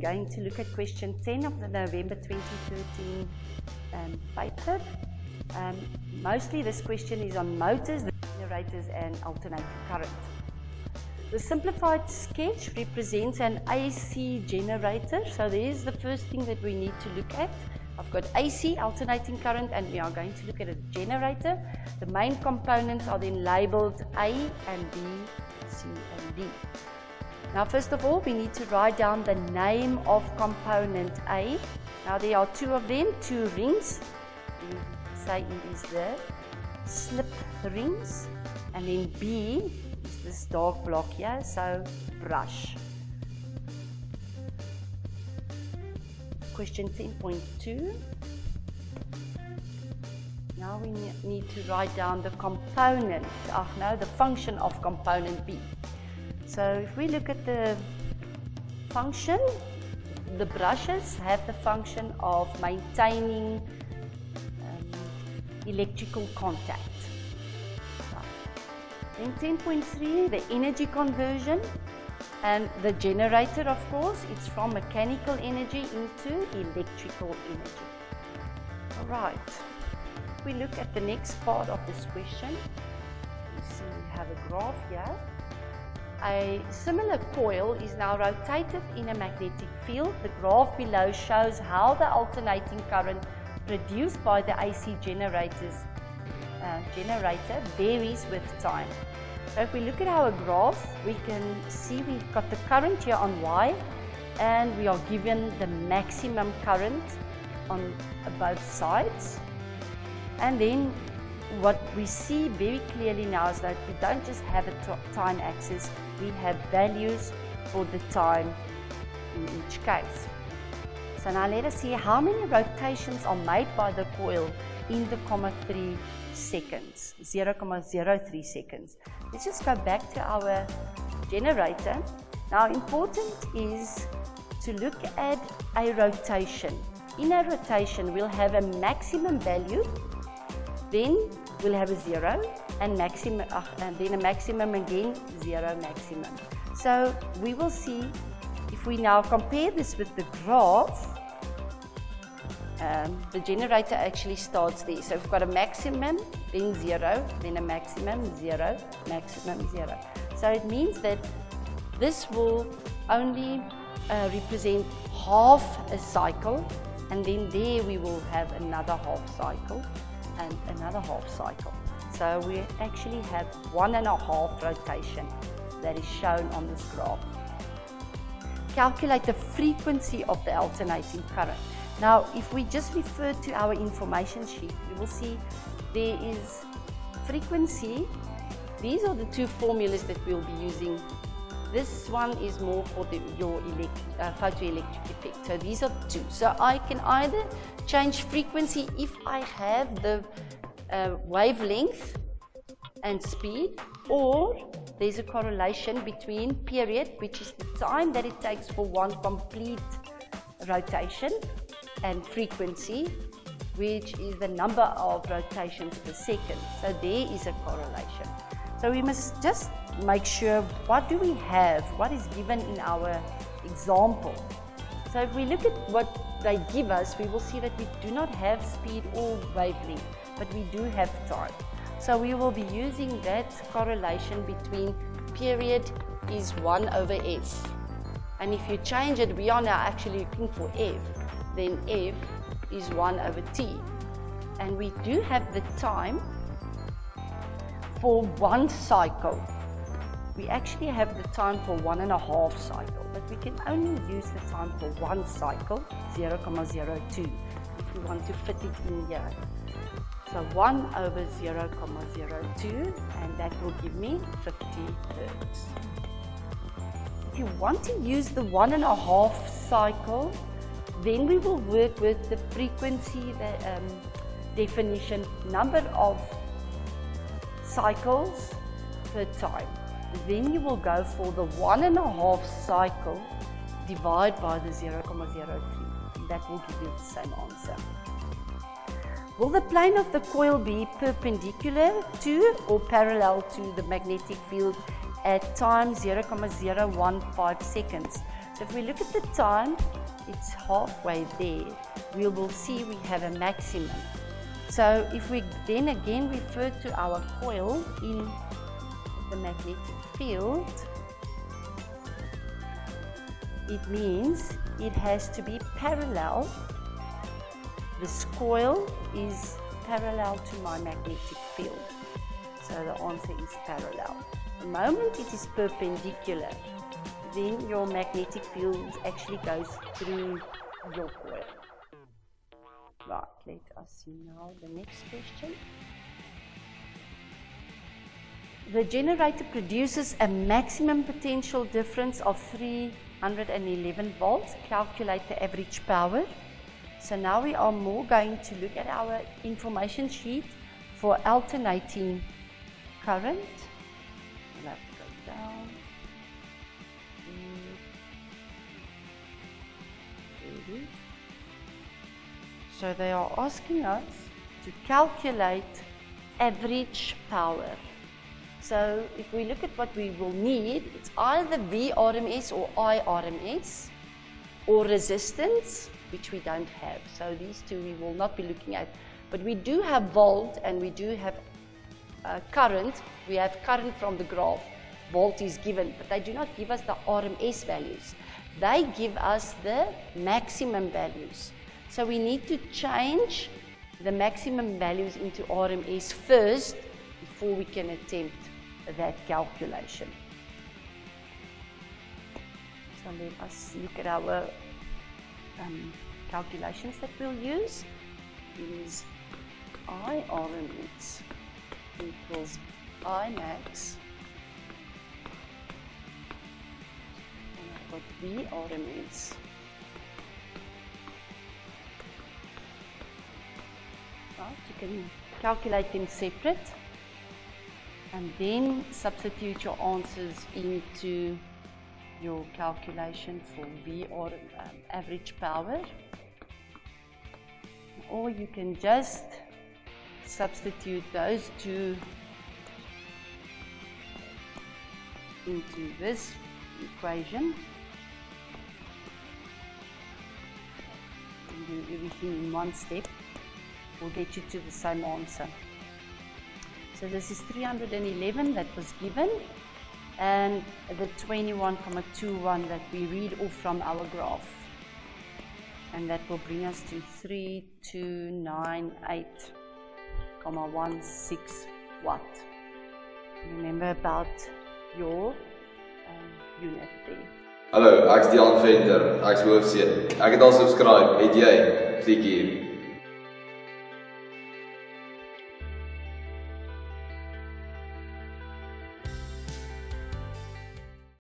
we're going to look at question 10 of the November 2013 paper. Mostly this question is on motors, generators and alternating current. The simplified sketch represents an AC generator. So there's the first thing that we need to look at. I've got AC, alternating current, and we are going to look at a generator. The main components are then labeled A and B, C and D. Now first of all, we need to write down the name of component A. Now there are two of them, two rings. We say it is the slip rings. And then B is this dark block here, so brush. Question 10.2. Now we need to write down the component, the function of component B. So if we look at the function, the brushes have the function of maintaining electrical contact. Then 10.3, the energy conversion, and the generator, of course, it's from mechanical energy into electrical energy. All right, if we look at the next part of this question, you see we have a graph here. A similar coil is now rotated in a magnetic field. The graph below shows how the alternating current produced by the AC generator varies with time. So if we look at our graph, we can see we've got the current here on Y, and we are given the maximum current on both sides. And then what we see very clearly now is that we don't just have a time axis, we have values for the time in each case. So now let us see how many rotations are made by the coil in the 0.3 seconds, 0.03 seconds. Let's just go back to our generator. Now important is to look at a rotation. In a rotation we'll have a maximum value, then we'll have a 0 and maximum, and then a maximum again, 0 maximum. So we will see, if we now compare this with the graph, the generator actually starts there. So we've got a maximum, then 0, then a maximum, 0, maximum, 0. So it means that this will only represent half a cycle, and then there we will have another half cycle and another half cycle. So we actually have 1.5 rotation that is shown on this graph. Calculate the frequency of the alternating current. Now, if we just refer to our information sheet, we will see there is frequency. These are the two formulas that we'll be using. This one is more for your photoelectric effect. So these are two. So I can either change frequency if I have the wavelength and speed, or there's a correlation between period, which is the time that it takes for one complete rotation, and frequency, which is the number of rotations per second. So there is a correlation. So we must just make sure, what do we have? What is given in our example? So if we look at what they give us, we will see that we do not have speed or wavelength, but we do have time. So we will be using that correlation between period is 1/f. And if you change it, we are now actually looking for f. Then f is 1/t. And we do have the time for one cycle. We actually have the time for 1.5 cycle, but we can only use the time for one cycle, 0.02, if we want to fit it in here. So 1/0.02, and that will give me 50 Hertz. If you want to use the 1.5 cycle, then we will work with the frequency, definition, number of cycles per time. Then you will go for the 1.5 cycle divided by the 0.03. That will give you the same answer. Will the plane of the coil be perpendicular to or parallel to the magnetic field at time 0.015 seconds? So if we look at the time, it's halfway there. We will see we have a maximum. So if we then again refer to our coil in the magnetic field, it means it has to be parallel. This coil is parallel to my magnetic field. So the answer is parallel. The moment it is perpendicular, then your magnetic field actually goes through your coil. Right, let us see now the next question. The generator produces a maximum potential difference of 311 volts. Calculate the average power. So now we are more going to look at our information sheet for alternating current. We'll have to go down. There it is. So they are asking us to calculate average power. So if we look at what we will need, it's either VRMS or IRMS, or resistance, which we don't have. So these two we will not be looking at. But we do have volt and we do have current. We have current from the graph. Volt is given, but they do not give us the RMS values. They give us the maximum values. So we need to change the maximum values into RMS first before we can attempt that calculation. So let us look at our calculations that we'll use. Is IRMS equals Imax, and I've got VRMS right, you can calculate them separate and then substitute your answers into your calculation for VR average power, or you can just substitute those two into this equation and do everything in one step. Will get you to the same answer. So this is 311 that was given, and the 21,21 that we read off from our graph, and that will bring us to 3298,16 watt. Remember about your unit there. Hallo, ek's Dian Venter, ek's hoofseun. Ek het al subscribe, het jy? Klik hier.